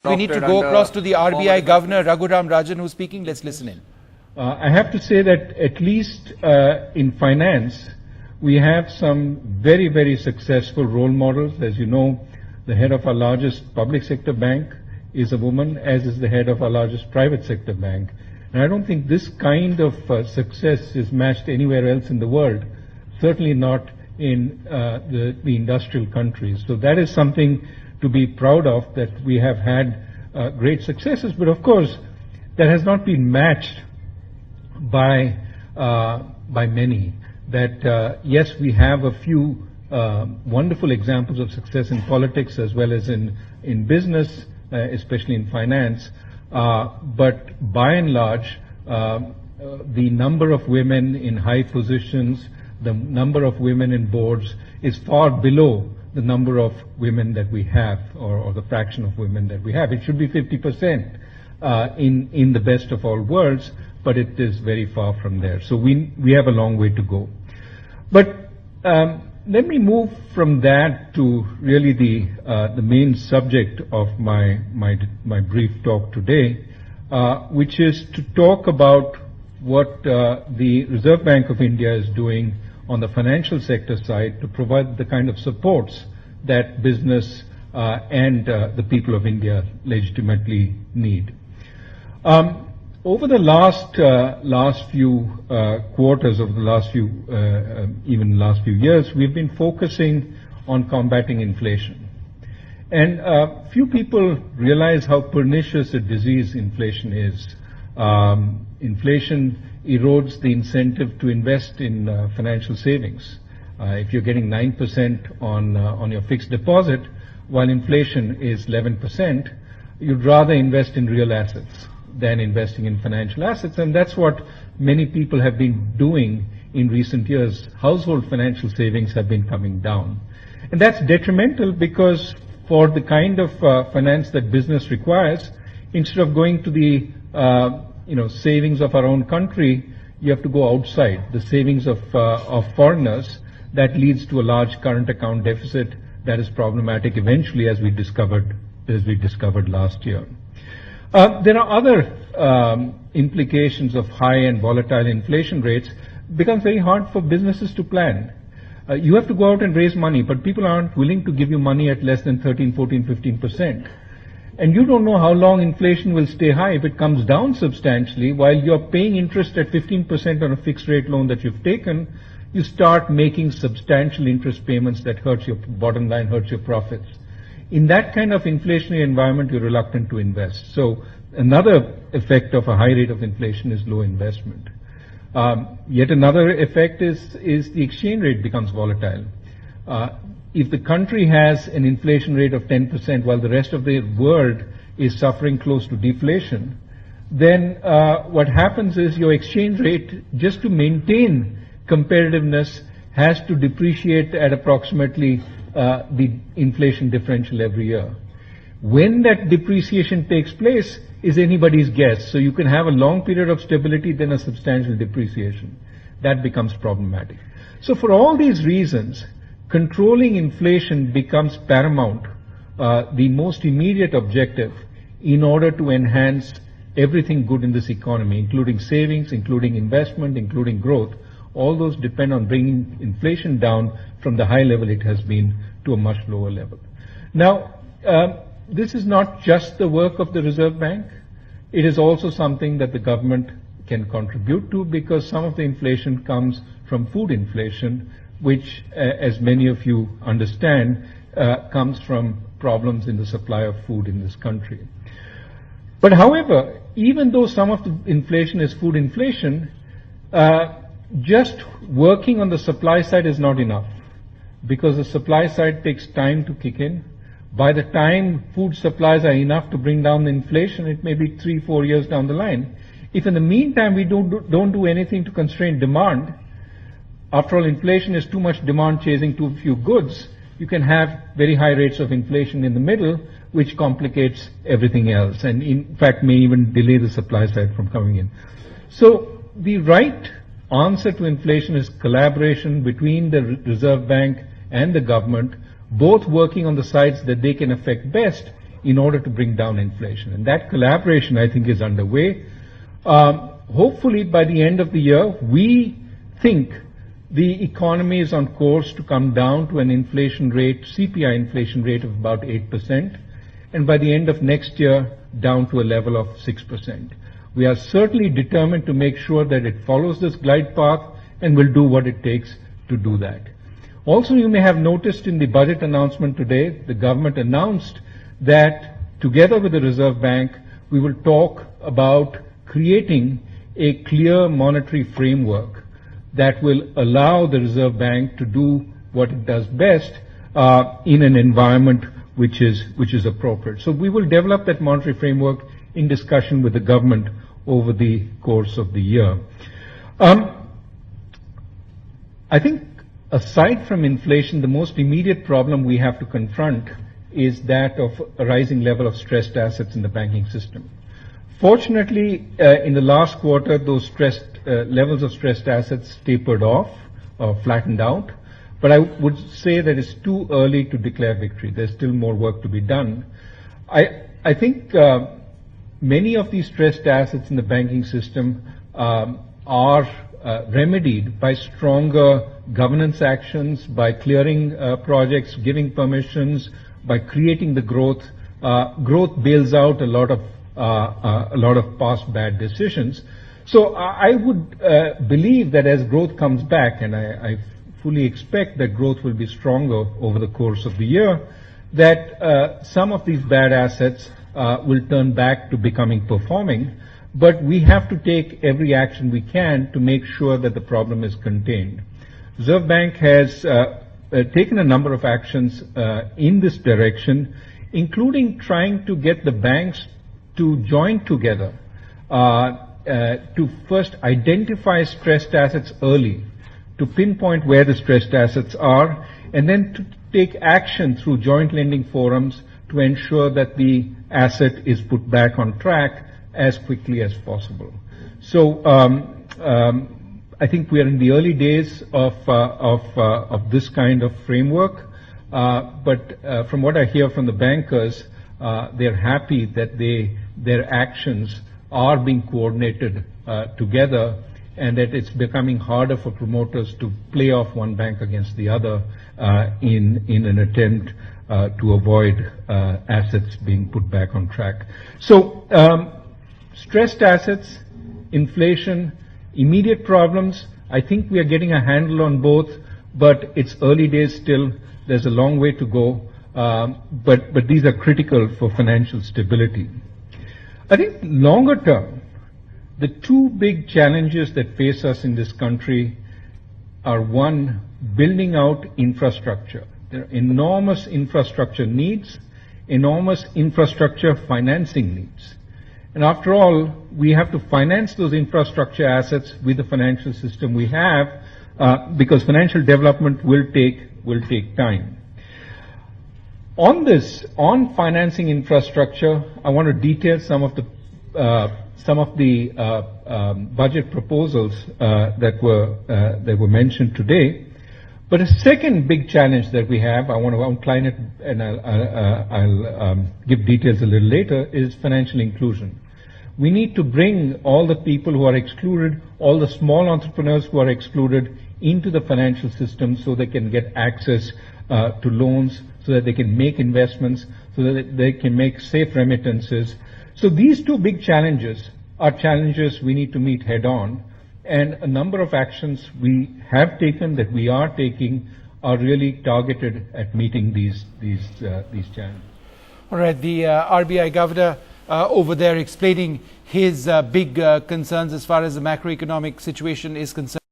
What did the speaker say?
We need to go across to the RBI Governor, Raghuram Rajan, who's speaking. Let's listen in. I have to say that at least in finance, we have some very, very successful role models. As you know, the head of our largest public sector bank is a woman, as is the head of our largest private sector bank. And I don't think this kind of success is matched anywhere else in the world, certainly not in the industrial countries. So that is something to be proud of, that we have had great successes. But of course, that has not been matched by many. That yes, we have a few wonderful examples of success in politics as well as in business, especially in finance. But by and large, the number of women in high positions, the number of women in boards is far below the number of women that we have, or the fraction of women that we have. It should be 50% in the best of all worlds, but it is very far from there. So we have a long way to go. But let me move from that to really the main subject of my brief talk today, which is to talk about what the Reserve Bank of India is doing on the financial sector side to provide the kind of supports that business and the people of India legitimately need. Over the last few quarters, over the last few even last few years, we've been focusing on combating inflation. And few people realize how pernicious a disease inflation is. Inflation erodes the incentive to invest in financial savings. If you're getting 9% on your fixed deposit, while inflation is 11%, you'd rather invest in real assets than investing in financial assets, and that's what many people have been doing in recent years. Household financial savings have been coming down. And that's detrimental because for the kind of finance that business requires, instead of going to the savings of our own country, you have to go outside, the savings of foreigners. That leads to a large current account deficit that is problematic eventually, as we discovered last year. There are other implications of high and volatile inflation rates. It becomes very hard for businesses to plan. You have to go out and raise money, but people aren't willing to give you money at less than 13, 14, 15%. And you don't know how long inflation will stay high. If it comes down substantially, while you're paying interest at 15% on a fixed rate loan that you've taken, you start making substantial interest payments that hurts your bottom line, hurts your profits. In that kind of inflationary environment, you're reluctant to invest. So another effect of a high rate of inflation is low investment. Yet another effect is the exchange rate becomes volatile. If the country has an inflation rate of 10% while the rest of the world is suffering close to deflation, then what happens is your exchange rate, just to maintain competitiveness, has to depreciate at approximately the inflation differential every year. When that depreciation takes place is anybody's guess. So you can have a long period of stability, then a substantial depreciation. That becomes problematic. So for all these reasons, controlling inflation becomes paramount, the most immediate objective in order to enhance everything good in this economy, including savings, including investment, including growth. All those depend on bringing inflation down from the high level it has been to a much lower level. Now, this is not just the work of the Reserve Bank. It is also something that the government can contribute to, because some of the inflation comes from food inflation, which, as many of you understand, comes from problems in the supply of food in this country. But however, even though some of the inflation is food inflation, just working on the supply side is not enough, because the supply side takes time to kick in. By the time food supplies are enough to bring down the inflation, it may be 3-4 years down the line. If in the meantime we don't do anything to constrain demand, after all, inflation is too much demand chasing too few goods, you can have very high rates of inflation in the middle, which complicates everything else, and in fact may even delay the supply side from coming in. So the right answer to inflation is collaboration between the Reserve Bank and the government, both working on the sides that they can affect best in order to bring down inflation. And that collaboration, I think, is underway. Hopefully, by the end of the year, we think the economy is on course to come down to an inflation rate, CPI inflation rate of about 8%, and by the end of next year, down to a level of 6%. We are certainly determined to make sure that it follows this glide path and will do what it takes to do that. Also, you may have noticed in the budget announcement today, the government announced that together with the Reserve Bank, we will talk about creating a clear monetary framework that will allow the Reserve Bank to do what it does best in an environment which is appropriate. So we will develop that monetary framework in discussion with the government over the course of the year. I think aside from inflation, the most immediate problem we have to confront is that of a rising level of stressed assets in the banking system. Fortunately, in the last quarter, those levels of stressed assets tapered off or flattened out. But I would say that it's too early to declare victory. There's still more work to be done. I think many of these stressed assets in the banking system are remedied by stronger governance actions, by clearing projects, giving permissions, by creating the growth. Growth bails out a lot of past bad decisions. So I would believe that as growth comes back, and I fully expect that growth will be stronger over the course of the year, that some of these bad assets will turn back to becoming performing, but we have to take every action we can to make sure that the problem is contained. Reserve Bank has taken a number of actions in this direction, including trying to get the banks to join together to first identify stressed assets early, to pinpoint where the stressed assets are, and then to take action through joint lending forums to ensure that the asset is put back on track as quickly as possible. So I think we are in the early days of this kind of framework, but from what I hear from the bankers, they're happy that their actions are being coordinated together, and that it's becoming harder for promoters to play off one bank against the other in an attempt to avoid assets being put back on track. So stressed assets, inflation, immediate problems, I think we are getting a handle on both, but it's early days still. There's a long way to go, but these are critical for financial stability. I think longer term, the two big challenges that face us in this country are, one, building out infrastructure. There are enormous infrastructure needs, enormous infrastructure financing needs. And after all, we have to finance those infrastructure assets with the financial system we have, because financial development will take time. On financing infrastructure, I want to detail some of the budget proposals that were mentioned today. But a second big challenge that we have, I want to outline it, and I'll give details a little later, is financial inclusion. We need to bring all the people who are excluded, all the small entrepreneurs who are excluded, into the financial system so they can get access to loans, so that they can make investments, so that they can make safe remittances. So these two big challenges are challenges we need to meet head on, and a number of actions we have taken, that we are taking, are really targeted at meeting these challenges. All right, the RBI governor over there explaining his big concerns as far as the macroeconomic situation is concerned.